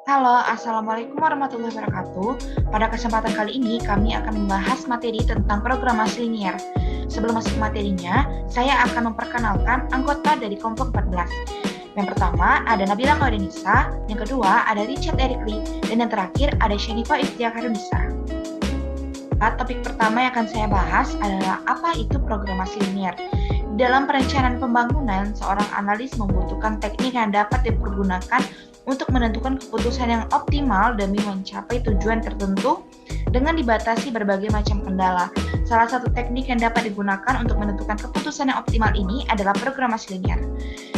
Halo, Assalamualaikum warahmatullahi wabarakatuh. Pada kesempatan kali ini, kami akan membahas materi tentang programasi linier. Sebelum masuk ke materinya, saya akan memperkenalkan anggota dari kelompok 14. Yang pertama, ada Nabila Khairinisa, yang kedua, ada Richard Erikli, dan yang terakhir, ada Syenifa Iftiakharunisa. Topik pertama yang akan saya bahas adalah apa itu programasi linier. Dalam perencanaan pembangunan, seorang analis membutuhkan teknik yang dapat dipergunakan untuk menentukan keputusan yang optimal demi mencapai tujuan tertentu dengan dibatasi berbagai macam kendala. Salah satu teknik yang dapat digunakan untuk menentukan keputusan yang optimal ini adalah programasi linier.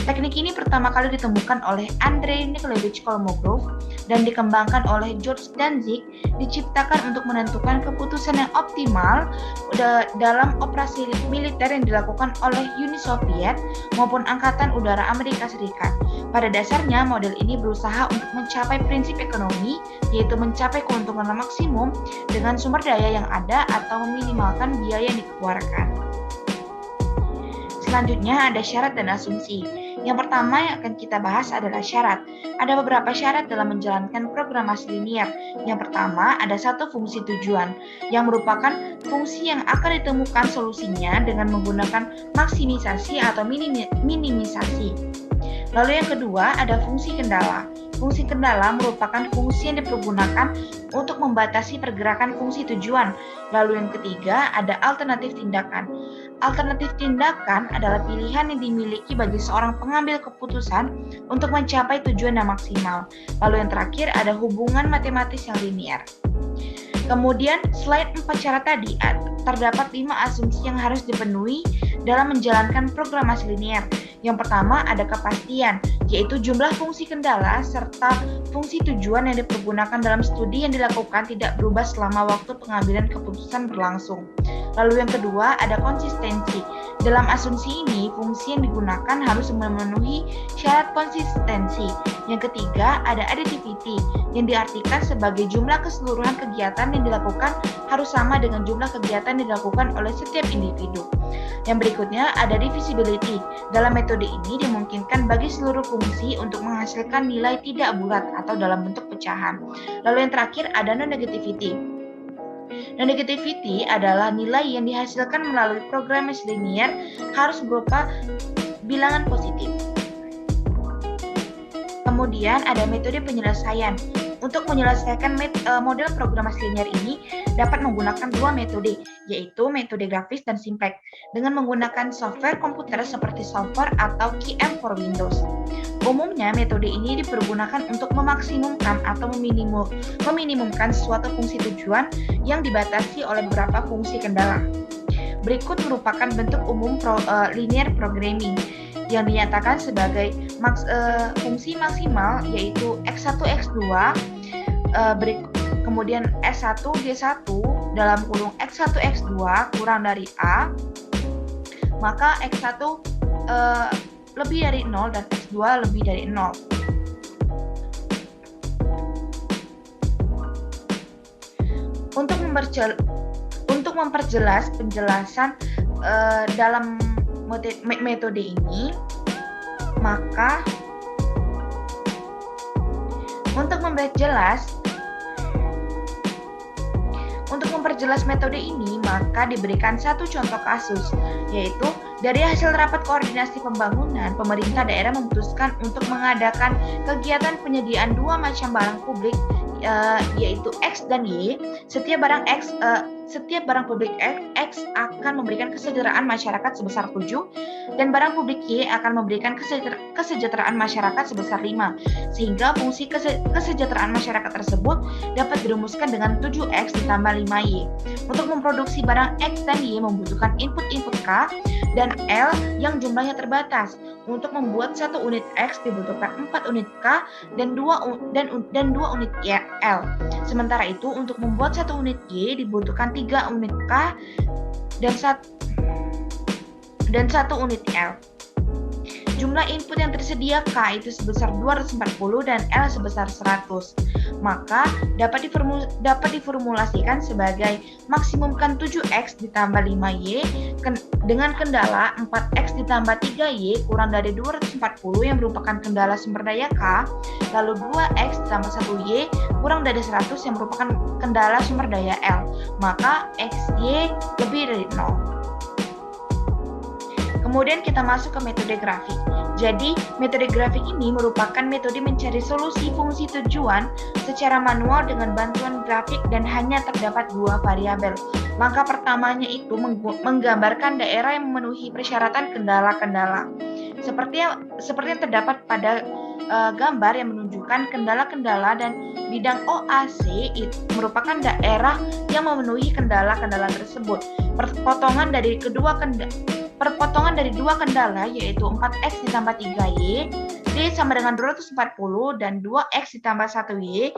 Teknik ini pertama kali ditemukan oleh Andrei Nikolaevich Kolmogorov dan dikembangkan oleh George Danzig, diciptakan untuk menentukan keputusan yang optimal dalam operasi militer yang dilakukan oleh Uni Soviet maupun Angkatan Udara Amerika Serikat. Pada dasarnya, model ini berusaha untuk mencapai prinsip ekonomi, yaitu mencapai keuntungan maksimum dengan sumber daya yang ada atau meminimalkan biaya yang dikeluarkan. Selanjutnya ada syarat dan asumsi. Yang pertama yang akan kita bahas adalah syarat. Ada beberapa syarat dalam menjalankan programasi linier. Yang pertama, ada satu fungsi tujuan, yang merupakan fungsi yang akan ditemukan solusinya dengan menggunakan maksimisasi atau minimisasi. Lalu yang kedua, ada fungsi kendala. Fungsi kendala merupakan fungsi yang dipergunakan untuk membatasi pergerakan fungsi tujuan. Lalu yang ketiga, ada alternatif tindakan. Alternatif tindakan adalah pilihan yang dimiliki bagi seorang pengambil keputusan untuk mencapai tujuan yang maksimal. Lalu yang terakhir, ada hubungan matematis yang linier. Kemudian, selain 4 syarat tadi, terdapat 5 asumsi yang harus dipenuhi dalam menjalankan programasi linier. Yang pertama, ada kepastian, yaitu jumlah fungsi kendala serta fungsi tujuan yang dipergunakan dalam studi yang dilakukan tidak berubah selama waktu pengambilan keputusan berlangsung. Lalu yang kedua, ada konsistensi. Dalam asumsi ini, fungsi yang digunakan harus memenuhi syarat konsistensi. Yang ketiga, ada additivity, yang diartikan sebagai jumlah keseluruhan kegiatan yang dilakukan harus sama dengan jumlah kegiatan yang dilakukan oleh setiap individu. Yang berikutnya, ada divisibility. Dalam metode ini dimungkinkan bagi seluruh fungsi untuk menghasilkan nilai tidak bulat atau dalam bentuk pecahan. Lalu yang terakhir, ada non-negativity. Non-negativity adalah nilai yang dihasilkan melalui programasi linier harus berupa bilangan positif. Kemudian ada metode penyelesaian. Untuk menyelesaikan model programasi linier ini dapat menggunakan 2 metode, yaitu metode grafis dan simplex, dengan menggunakan software komputer seperti Solver atau QM for Windows. Umumnya, metode ini dipergunakan untuk memaksimumkan atau meminimumkan suatu fungsi tujuan yang dibatasi oleh beberapa fungsi kendala. Berikut merupakan bentuk umum linear programming yang dinyatakan sebagai fungsi maksimal, yaitu X1, X2, kemudian S1, G1 dalam kurung X1, X2 kurang dari A, maka X1 lebih dari 0 dan X2 lebih dari 0. Untuk memperjelas penjelasan dalam metode ini, maka untuk memperjelas metode ini, maka diberikan satu contoh kasus, yaitu dari hasil rapat koordinasi pembangunan, pemerintah daerah memutuskan untuk mengadakan kegiatan penyediaan 2 macam barang publik, yaitu X dan Y. Setiap barang publik X akan memberikan kesejahteraan masyarakat sebesar 7, dan barang publik Y akan memberikan kesejahteraan masyarakat sebesar 5, sehingga fungsi kesejahteraan masyarakat tersebut dapat dirumuskan dengan 7X ditambah 5Y. Untuk memproduksi barang X dan Y membutuhkan input K dan L yang jumlahnya terbatas. Untuk membuat 1 unit X dibutuhkan 4 unit K dan 2 unit L. Sementara itu, untuk membuat 1 unit Y dibutuhkan 3 unit K dan 1 unit L. Jumlah input yang tersedia K itu sebesar 240 dan L sebesar 100. Maka dapat diformulasikan sebagai maksimumkan 7X ditambah 5Y dengan kendala 4X ditambah 3Y kurang dari 240 yang merupakan kendala sumber daya K, lalu 2X ditambah 1Y kurang dari 100 yang merupakan kendala sumber daya L. Maka XY lebih dari 0. Kemudian kita masuk ke metode grafik. Jadi, metode grafik ini merupakan metode mencari solusi fungsi tujuan secara manual dengan bantuan grafik dan hanya terdapat dua variabel. Langkah pertamanya itu menggambarkan daerah yang memenuhi persyaratan kendala-kendala. Seperti yang terdapat pada gambar yang menunjukkan kendala-kendala dan bidang OAC itu merupakan daerah yang memenuhi kendala-kendala tersebut. Perpotongan dari dua kendala yaitu 4X ditambah 3Y, D sama dengan 240 dan 2X ditambah 1Y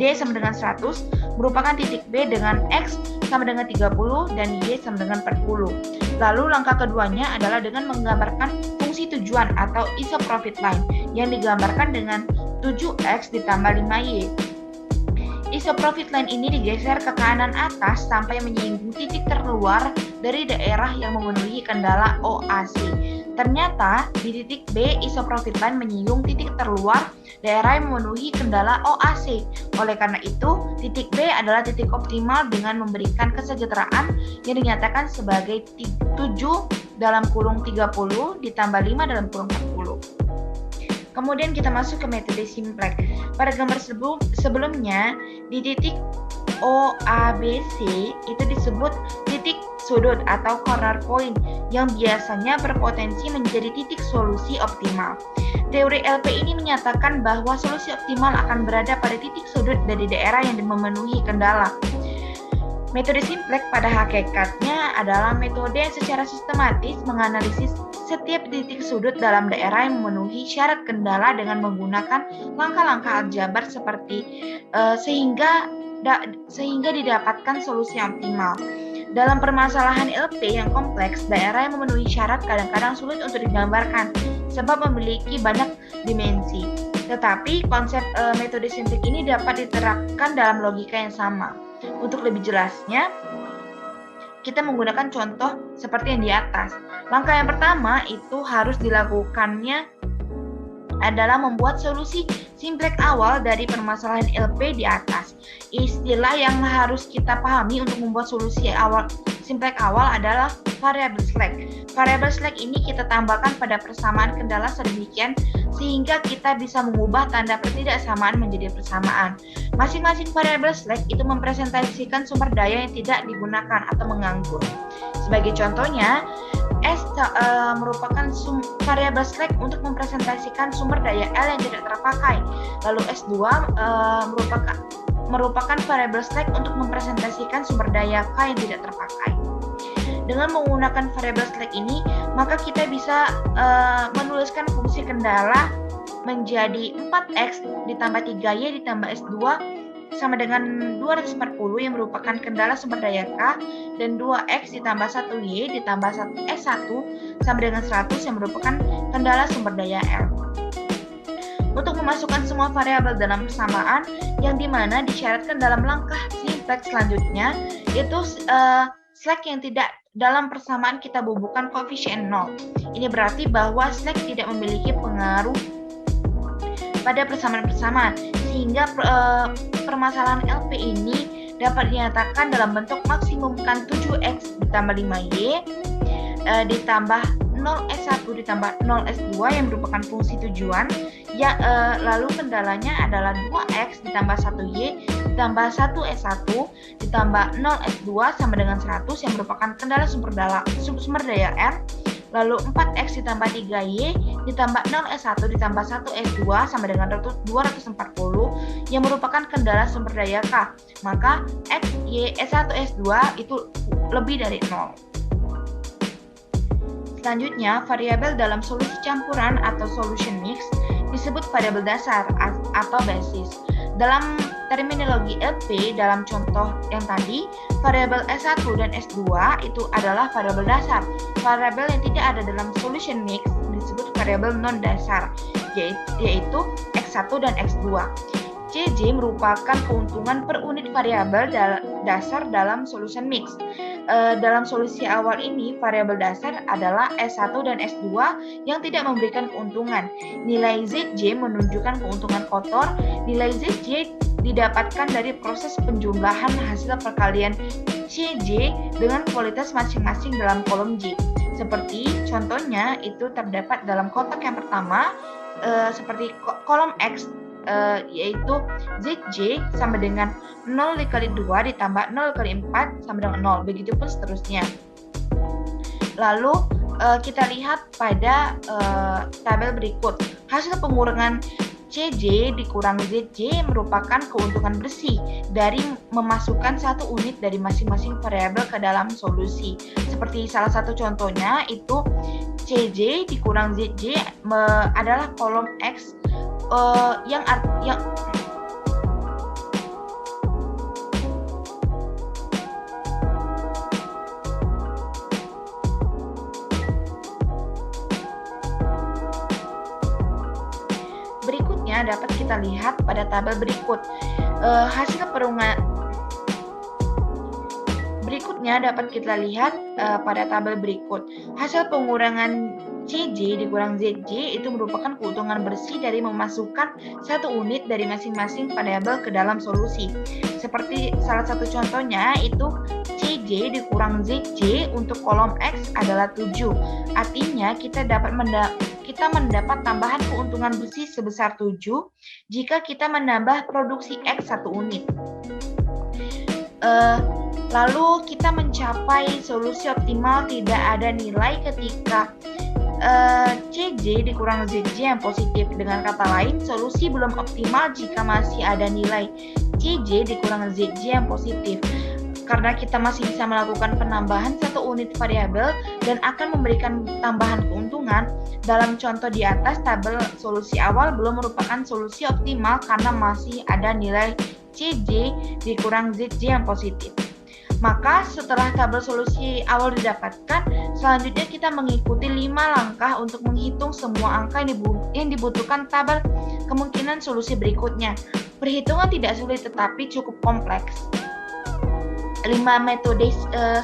D sama dengan 100 merupakan titik B dengan X sama dengan 30 dan Y sama dengan 40. Lalu langkah keduanya adalah dengan menggambarkan fungsi tujuan atau isoprofit line yang digambarkan dengan 7X ditambah 5Y. Isoprofit line ini digeser ke kanan atas sampai menyinggung titik terluar dari daerah yang memenuhi kendala OAC. Ternyata di titik B isoprofit line menyinggung titik terluar daerah yang memenuhi kendala OAC. Oleh karena itu, titik B adalah titik optimal dengan memberikan kesejahteraan yang dinyatakan sebagai 7 dalam kurung 30 ditambah 5 dalam kurung 40. Kemudian kita masuk ke metode simplex. Pada gambar sebelumnya, di titik OABC itu disebut titik sudut atau corner point yang biasanya berpotensi menjadi titik solusi optimal. Teori LP ini menyatakan bahwa solusi optimal akan berada pada titik sudut dari daerah yang memenuhi kendala. Metode simplex pada hakikatnya adalah metode yang secara sistematis menganalisis setiap titik sudut dalam daerah yang memenuhi syarat kendala dengan menggunakan langkah-langkah aljabar seperti sehingga didapatkan solusi yang optimal. Dalam permasalahan LP yang kompleks, daerah yang memenuhi syarat kadang-kadang sulit untuk digambarkan sebab memiliki banyak dimensi. Tetapi konsep metode simplex ini dapat diterapkan dalam logika yang sama. Untuk lebih jelasnya, kita menggunakan contoh seperti yang di atas. Langkah yang pertama itu harus dilakukannya adalah membuat solusi simplex awal dari permasalahan LP di atas. Istilah yang harus kita pahami untuk membuat solusi simplex awal adalah variabel slack. Variabel slack ini kita tambahkan pada persamaan kendala sedemikian sehingga kita bisa mengubah tanda ketidaksamaan menjadi persamaan. Masing-masing variabel slack itu mempresentasikan sumber daya yang tidak digunakan atau menganggur. Sebagai contohnya, S merupakan variabel slack untuk mempresentasikan sumber daya L yang tidak terpakai. Lalu S2 merupakan variabel slack untuk mempresentasikan sumber daya K yang tidak terpakai. Dengan menggunakan variabel slack ini, maka kita bisa menuliskan fungsi kendala menjadi 4X ditambah 3Y ditambah S2 sama dengan 240 yang merupakan kendala sumber daya K dan 2X ditambah 1Y ditambah S1 sama dengan 100 yang merupakan kendala sumber daya L. Untuk memasukkan semua variabel dalam persamaan yang dimana disyaratkan dalam langkah simplex selanjutnya itu slack yang tidak dalam persamaan kita bubuhkan koefisien 0. Ini berarti bahwa slack tidak memiliki pengaruh pada persamaan-persamaan sehingga permasalahan LP ini dapat dinyatakan dalam bentuk maksimumkan 7X ditambah 5Y ditambah 0S1 ditambah 0S2 yang merupakan fungsi tujuan lalu kendalanya adalah 2X ditambah 1Y ditambah 1S1 ditambah 0S2 sama dengan 100 yang merupakan kendala sumber daya R. Lalu 4X ditambah 3Y ditambah 0S1 ditambah 1S2 sama dengan 240 yang merupakan kendala sumber daya K. Maka X, Y, S1, S2 itu lebih dari 0. Selanjutnya, variabel dalam solusi campuran atau solution mix disebut variabel dasar atau basis. Dalam terminologi LP dalam contoh yang tadi, variabel S1 dan S2 itu adalah variabel dasar. Variabel yang tidak ada dalam solution mix disebut variabel variabel non-dasar, yaitu X1 dan X2. CJ merupakan keuntungan per unit variabel dasar dalam solution mix. Dalam solusi awal ini, variabel dasar adalah S1 dan S2 yang tidak memberikan keuntungan. Nilai ZJ menunjukkan keuntungan kotor. Nilai ZJ didapatkan dari proses penjumlahan hasil perkalian CJ dengan kualitas masing-masing dalam kolom J. Seperti contohnya itu terdapat dalam kotak yang pertama, seperti kolom X, yaitu ZJ sama dengan 0 dikali 2 ditambah 0 kali 4 sama dengan 0, begitupun seterusnya. Lalu kita lihat pada tabel berikut. Hasil pengurangan CJ dikurang ZJ merupakan keuntungan bersih dari memasukkan satu unit dari masing-masing variabel ke dalam solusi. Seperti salah satu contohnya itu CJ dikurang ZJ adalah kolom X yang berikutnya dapat kita lihat pada tabel berikut. Pada tabel berikut. Hasil pengurangan CJ dikurang ZJ itu merupakan keuntungan bersih dari memasukkan satu unit dari masing-masing variabel ke dalam solusi. Seperti salah satu contohnya itu CJ dikurang ZJ untuk kolom X adalah 7. Artinya kita mendapat tambahan keuntungan bersih sebesar 7 jika kita menambah produksi X 1 unit. Lalu kita mencapai solusi optimal tidak ada nilai ketika CJ dikurang ZJ yang positif. Dengan kata lain, solusi belum optimal jika masih ada nilai CJ dikurang ZJ yang positif. Karena kita masih bisa melakukan penambahan satu unit variabel dan akan memberikan tambahan keuntungan. Dalam contoh di atas, tabel solusi awal belum merupakan solusi optimal karena masih ada nilai CJ dikurang ZJ yang positif. Maka setelah tabel solusi awal didapatkan, selanjutnya kita mengikuti 5 langkah untuk menghitung semua angka yang dibutuhkan tabel kemungkinan solusi berikutnya. Perhitungan tidak sulit tetapi cukup kompleks. 5 metode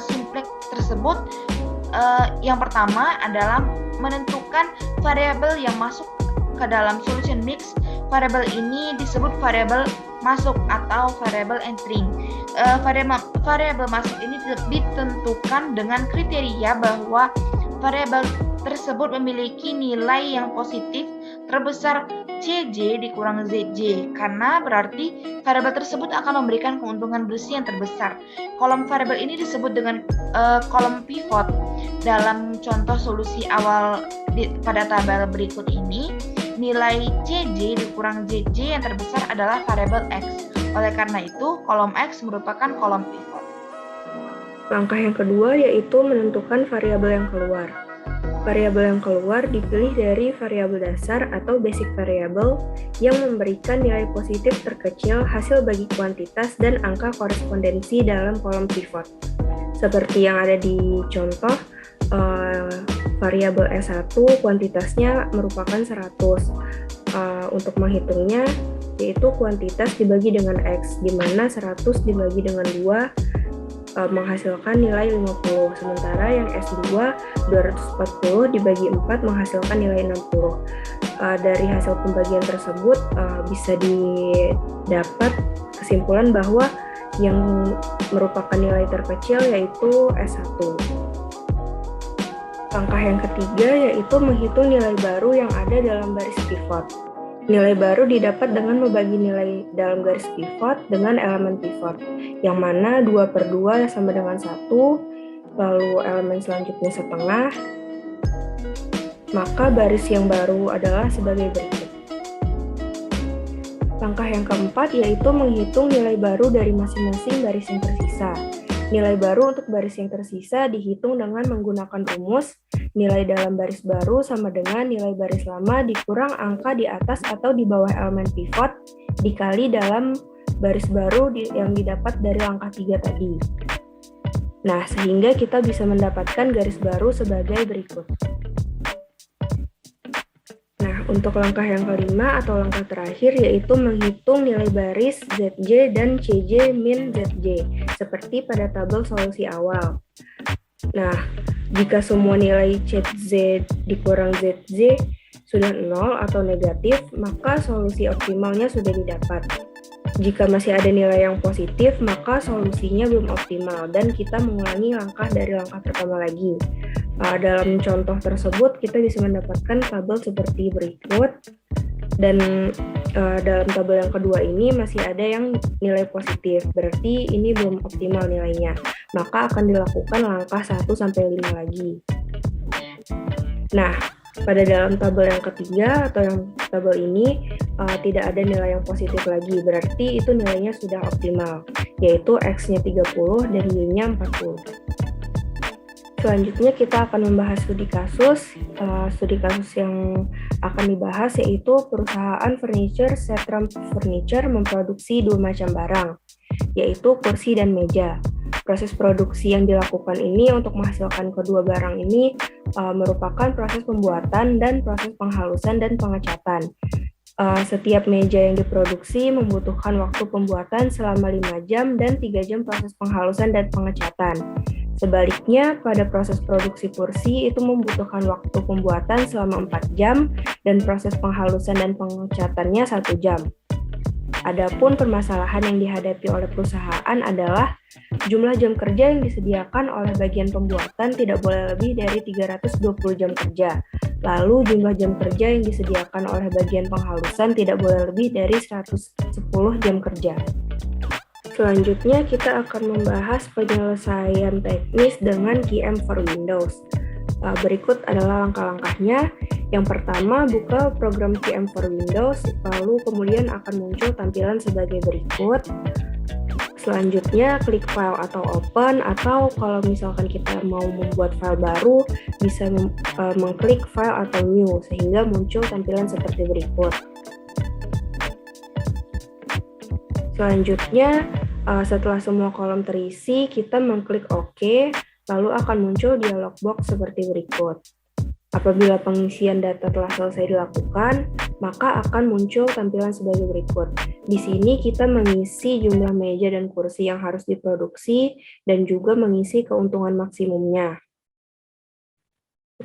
simplex tersebut, yang pertama adalah menentukan variabel yang masuk ke dalam solution mix. Variabel ini disebut variabel masuk atau variabel entering. Variabel masuk ini ditentukan dengan kriteria bahwa variabel tersebut memiliki nilai yang positif terbesar CJ dikurang ZJ, karena berarti variabel tersebut akan memberikan keuntungan bersih yang terbesar. Kolom variabel ini disebut dengan kolom pivot. Dalam contoh solusi awal pada tabel berikut ini, nilai CJ dikurang ZJ yang terbesar adalah variabel X. Oleh karena itu, kolom X merupakan kolom pivot. Langkah yang kedua yaitu menentukan variabel yang keluar. Variabel yang keluar dipilih dari variabel dasar atau basic variable yang memberikan nilai positif terkecil hasil bagi kuantitas dan angka korespondensi dalam kolom pivot. Seperti yang ada di contoh, variabel S1 kuantitasnya merupakan 100. Untuk menghitungnya yaitu kuantitas dibagi dengan X, di mana 100 dibagi dengan 2 menghasilkan nilai 50, sementara yang S2 240 dibagi 4 menghasilkan nilai 60. Dari hasil pembagian tersebut bisa didapat kesimpulan bahwa yang merupakan nilai terkecil yaitu S1. Langkah yang ketiga yaitu menghitung nilai baru yang ada dalam baris pivot. Nilai baru didapat dengan membagi nilai dalam garis pivot dengan elemen pivot, yang mana 2/2 sama dengan 1, lalu elemen selanjutnya setengah, maka baris yang baru adalah sebagai berikut. Langkah yang keempat yaitu menghitung nilai baru dari masing-masing baris yang tersisa. Nilai baru untuk baris yang tersisa dihitung dengan menggunakan rumus nilai dalam baris baru sama dengan nilai baris lama dikurang angka di atas atau di bawah elemen pivot dikali dalam baris baru yang didapat dari langkah 3 tadi. Nah, sehingga kita bisa mendapatkan garis baru sebagai berikut. untuk langkah yang kelima atau langkah terakhir yaitu menghitung nilai baris ZJ dan CJ min ZJ, seperti pada tabel solusi awal. Nah, jika semua nilai CZ dikurang ZZ sudah 0 atau negatif, maka solusi optimalnya sudah didapat. Jika masih ada nilai yang positif, maka solusinya belum optimal dan kita mengulangi langkah dari langkah pertama lagi. Dalam contoh tersebut, kita bisa mendapatkan tabel seperti berikut. Dan dalam tabel yang kedua ini masih ada yang nilai positif, berarti ini belum optimal nilainya. Maka akan dilakukan langkah 1-5 lagi. Nah, pada dalam tabel yang ketiga atau yang tabel ini tidak ada nilai yang positif lagi, berarti itu nilainya sudah optimal, yaitu X-nya 30 dan Y-nya 40. Selanjutnya kita akan membahas studi kasus. Studi kasus yang akan dibahas yaitu perusahaan furniture Setram Furniture memproduksi 2 macam barang, yaitu kursi dan meja. Proses produksi yang dilakukan ini untuk menghasilkan kedua barang ini merupakan proses pembuatan dan proses penghalusan dan pengecatan. Setiap meja yang diproduksi membutuhkan waktu pembuatan selama 5 jam dan 3 jam proses penghalusan dan pengecatan. Sebaliknya, pada proses produksi kursi itu membutuhkan waktu pembuatan selama 4 jam dan proses penghalusan dan pengecatannya 1 jam. Adapun permasalahan yang dihadapi oleh perusahaan adalah jumlah jam kerja yang disediakan oleh bagian pembuatan tidak boleh lebih dari 320 jam kerja. Lalu jumlah jam kerja yang disediakan oleh bagian penghalusan tidak boleh lebih dari 110 jam kerja. Selanjutnya kita akan membahas penyelesaian teknis dengan QM for Windows. Berikut adalah langkah-langkahnya. Yang pertama, buka program QM for Windows, lalu kemudian akan muncul tampilan sebagai berikut. Selanjutnya, klik file atau open, atau kalau misalkan kita mau membuat file baru, bisa mengklik file atau new, sehingga muncul tampilan seperti berikut. Selanjutnya, setelah semua kolom terisi, kita mengklik OK, lalu akan muncul dialog box seperti berikut. Apabila pengisian data telah selesai dilakukan, maka akan muncul tampilan sebagai berikut. Di sini kita mengisi jumlah meja dan kursi yang harus diproduksi dan juga mengisi keuntungan maksimumnya.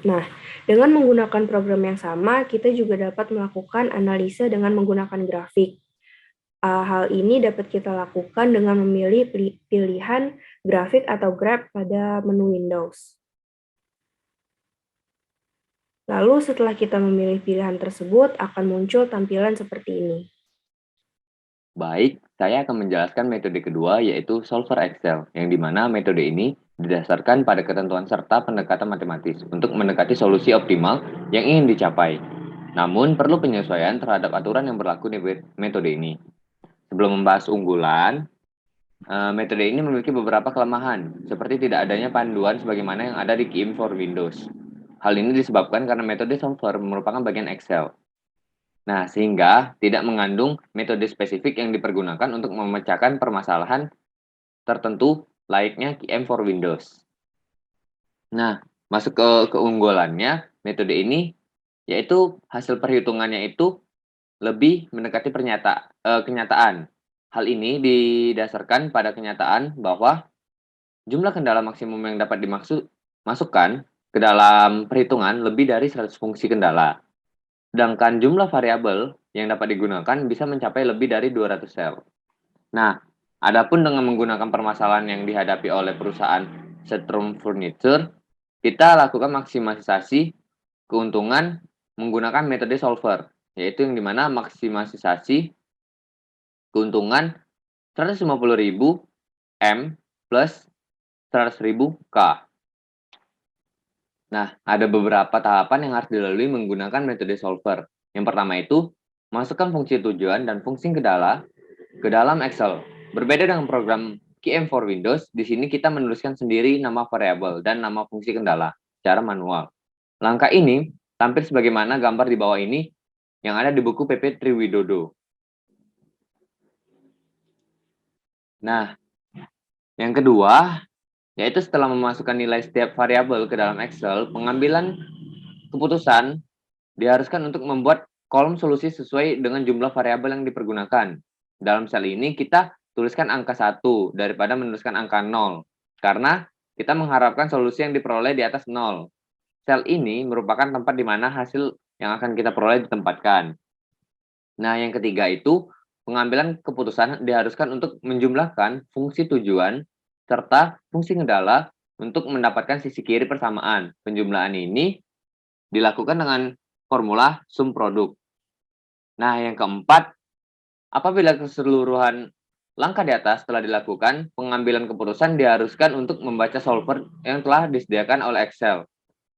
Nah, dengan menggunakan program yang sama, kita juga dapat melakukan analisa dengan menggunakan grafik. Hal ini dapat kita lakukan dengan memilih pilihan grafik atau graph pada menu Windows. Lalu setelah kita memilih pilihan tersebut, akan muncul tampilan seperti ini. Baik, saya akan menjelaskan metode kedua yaitu solver Excel, yang dimana metode ini didasarkan pada ketentuan serta pendekatan matematis untuk mendekati solusi optimal yang ingin dicapai. Namun, perlu penyesuaian terhadap aturan yang berlaku di metode ini. Sebelum membahas unggulan, metode ini memiliki beberapa kelemahan, seperti tidak adanya panduan sebagaimana yang ada di QM for Windows. Hal ini disebabkan karena metode solver merupakan bagian Excel. Nah, sehingga tidak mengandung metode spesifik yang dipergunakan untuk memecahkan permasalahan tertentu layaknya QM for Windows. Nah, masuk ke keunggulannya, metode ini yaitu hasil perhitungannya itu lebih mendekati kenyataan. Hal ini didasarkan pada kenyataan bahwa jumlah kendala maksimum yang dapat dimasukkan ke dalam perhitungan lebih dari 100 fungsi kendala. Sedangkan jumlah variabel yang dapat digunakan bisa mencapai lebih dari 200 sel. Nah, adapun dengan menggunakan permasalahan yang dihadapi oleh perusahaan Setram Furniture, kita lakukan maksimisasi keuntungan menggunakan metode solver, yaitu yang dimana maksimisasi keuntungan 150.000 M plus 100.000 K. Nah, ada beberapa tahapan yang harus dilalui menggunakan metode solver. Yang pertama itu, masukkan fungsi tujuan dan fungsi kendala ke dalam Excel. Berbeda dengan program QM for Windows, di sini kita menuliskan sendiri nama variabel dan nama fungsi kendala secara manual. Langkah ini tampil sebagaimana gambar di bawah ini yang ada di buku PP Triwidodo. Nah, yang kedua, yaitu setelah memasukkan nilai setiap variabel ke dalam Excel, pengambilan keputusan diharuskan untuk membuat kolom solusi sesuai dengan jumlah variabel yang dipergunakan. Dalam sel ini kita tuliskan angka 1 daripada menuliskan angka 0, karena kita mengharapkan solusi yang diperoleh di atas 0. Sel ini merupakan tempat di mana hasil yang akan kita peroleh ditempatkan. Nah, yang ketiga itu, pengambilan keputusan diharuskan untuk menjumlahkan fungsi tujuan serta fungsi kendala untuk mendapatkan sisi kiri persamaan. Penjumlahan ini dilakukan dengan formula sum produk. Nah, yang keempat, apabila keseluruhan langkah di atas telah dilakukan, pengambilan keputusan diharuskan untuk membaca solver yang telah disediakan oleh Excel.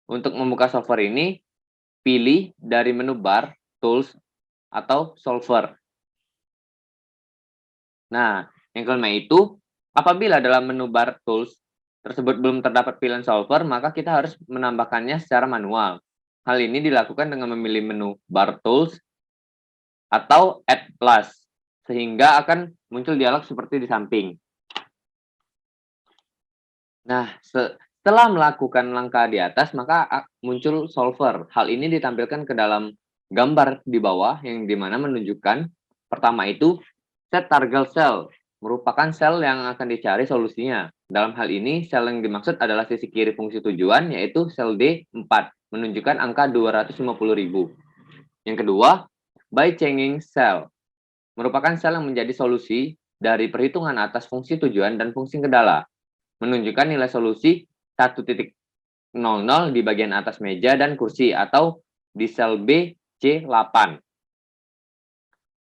Untuk membuka solver ini, pilih dari menu bar, tools, atau solver. Nah, yang kelima itu, apabila dalam menu bar tools tersebut belum terdapat pilihan solver, maka kita harus menambahkannya secara manual. Hal ini dilakukan dengan memilih menu bar tools atau add plus, sehingga akan muncul dialog seperti di samping. Nah, setelah melakukan langkah di atas, maka muncul solver. Hal ini ditampilkan ke dalam gambar di bawah, yang dimana menunjukkan pertama itu set target cell, merupakan sel yang akan dicari solusinya. Dalam hal ini, sel yang dimaksud adalah sisi kiri fungsi tujuan, yaitu sel D4, menunjukkan angka 250.000. Yang kedua, by changing cell, merupakan sel yang menjadi solusi dari perhitungan atas fungsi tujuan dan fungsi kendala, menunjukkan nilai solusi 1.00 di bagian atas meja dan kursi atau di sel B, C8.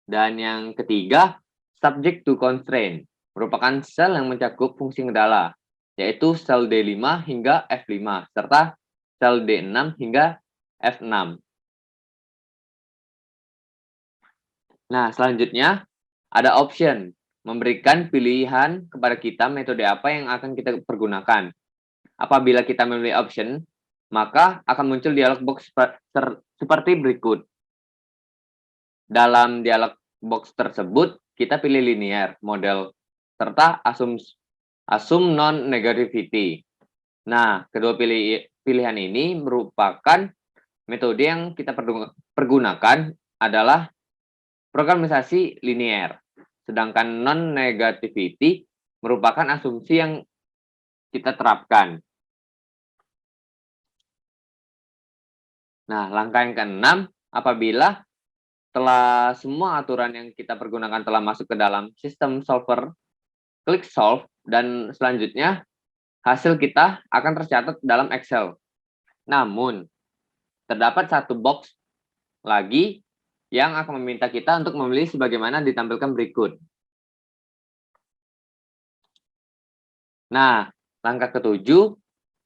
Dan yang ketiga, subject to constraint, merupakan sel yang mencakup fungsi kendala, yaitu sel D5 hingga F5, serta sel D6 hingga F6. Nah, selanjutnya ada option, memberikan pilihan kepada kita metode apa yang akan kita pergunakan. Apabila kita memilih option, maka akan muncul dialog box seperti berikut. Dalam dialog box tersebut, kita pilih linear, model, serta assume non-negativity. Nah, kedua pilihan ini merupakan metode yang kita pergunakan adalah programisasi linear, sedangkan non-negativity merupakan asumsi yang kita terapkan. Nah, langkah yang keenam, apabila setelah semua aturan yang kita pergunakan telah masuk ke dalam sistem solver, klik solve, dan selanjutnya hasil kita akan tercatat dalam Excel. Namun, terdapat satu box lagi yang akan meminta kita untuk memilih sebagaimana ditampilkan berikut. Nah, langkah ketujuh,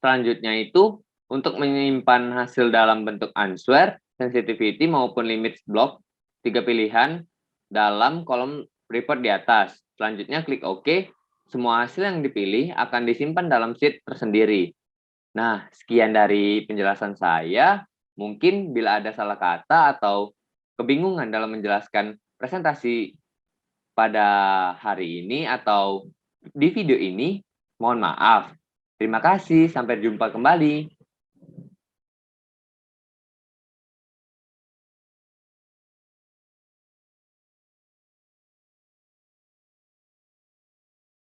selanjutnya itu untuk menyimpan hasil dalam bentuk answer, sensitivity, maupun limit block, 3 pilihan dalam kolom report di atas. Selanjutnya klik OK, semua hasil yang dipilih akan disimpan dalam sheet tersendiri. Nah, sekian dari penjelasan saya. Mungkin bila ada salah kata atau kebingungan dalam menjelaskan presentasi pada hari ini atau di video ini, mohon maaf. Terima kasih, sampai jumpa kembali.